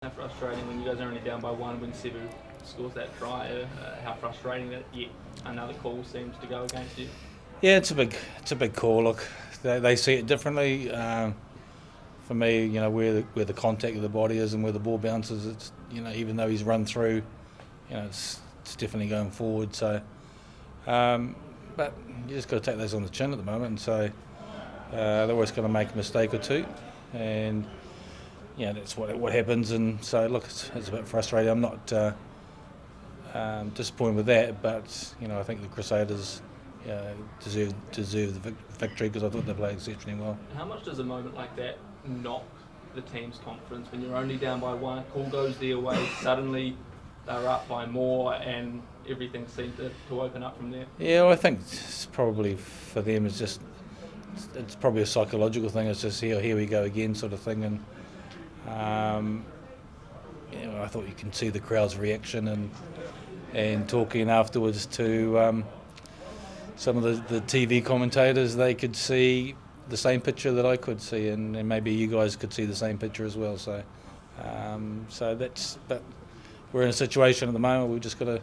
How frustrating when you guys are only down by one when Sevu scores that try. How frustrating that yet another call seems to go against you. Yeah, it's a big call. Look, they see it differently. For me, where the contact of the body is and where the ball bounces, it's even though he's run through, it's definitely going forward. So, but you just got to take those on the chin at the moment. And so they're always going to make a mistake or two, and that's what happens. And so look, it's a bit frustrating. I'm not disappointed with that, but I think the Crusaders deserve the victory because I thought they played exceptionally well. How much does a moment like that knock the team's confidence when you're only down by one? Call goes their way, suddenly they're up by more, and everything seemed to open up from there. Yeah, well, I think it's probably for them it's probably a psychological thing. It's just here we go again sort of thing, and I thought you can see the crowd's reaction and talking afterwards to some of the TV commentators. They could see the same picture that I could see, and maybe you guys could see the same picture as well. So, but we're in a situation at the moment. We've just got to,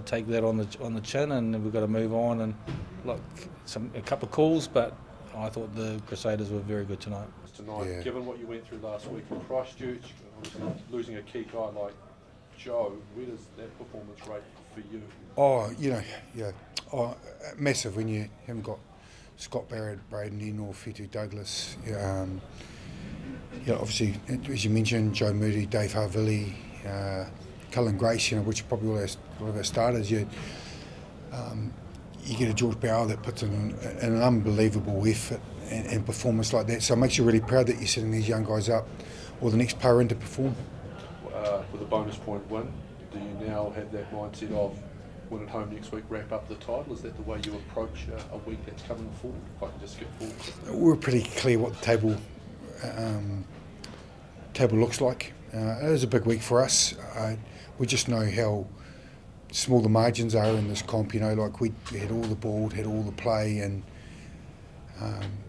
take that on the chin, and we've got to move on. And look, a couple of calls, but I thought the Crusaders were very good tonight. Yeah. Given what you went through last week in Christchurch, losing a key guy like Joe, where does that performance rate for you? Massive when you haven't got Scott Barrett, Braden in, or Fitu Douglas. Obviously, as you mentioned, Joe Moody, Dave Harvili, Cullen Grace, which are probably all of our starters. You get a George Bauer that puts in an unbelievable effort and performance like that. So it makes you really proud that you're setting these young guys up or the next player in to perform. With a bonus point win, do you now have that mindset of win at home next week, wrap up the title? Is that the way you approach a week that's coming forward? If I can just get forward. We're pretty clear what the table looks like. It is a big week for us. We just know how small the margins are in this comp. We had all the ball, had all the play, and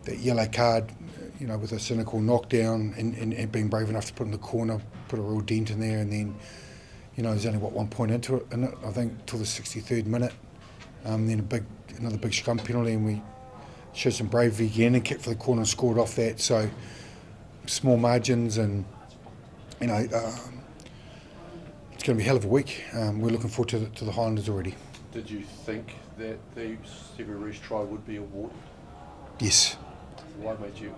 that yellow card, with a cynical knockdown and being brave enough to put in the corner, put a real dent in there, and then there's only 1 point into it, and I think till the 63rd minute, then another big scrum penalty, and we showed some bravery again and kicked for the corner and scored off that. So small margins, and it's going to be a hell of a week. We're looking forward to the Highlanders already. Did you think that the Sevu Reece try would be awarded? Yes. What made you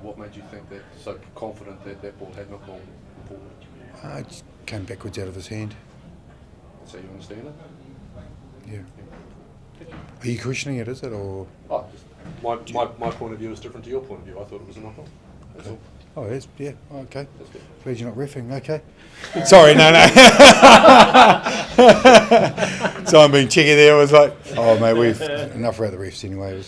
think that, so confident that ball had not gone forward? It just came backwards out of his hand. So you understand it? Yeah. Are you questioning it, is it, or? My point of view is different to your point of view. I thought it was a knock-on. That's all. Oh, it is? Yeah. Oh, okay. That's good. Glad you're not reffing. Okay. Sorry, no. So I'm being cheeky there. I was like, oh, mate, we've enough about the refs anyway.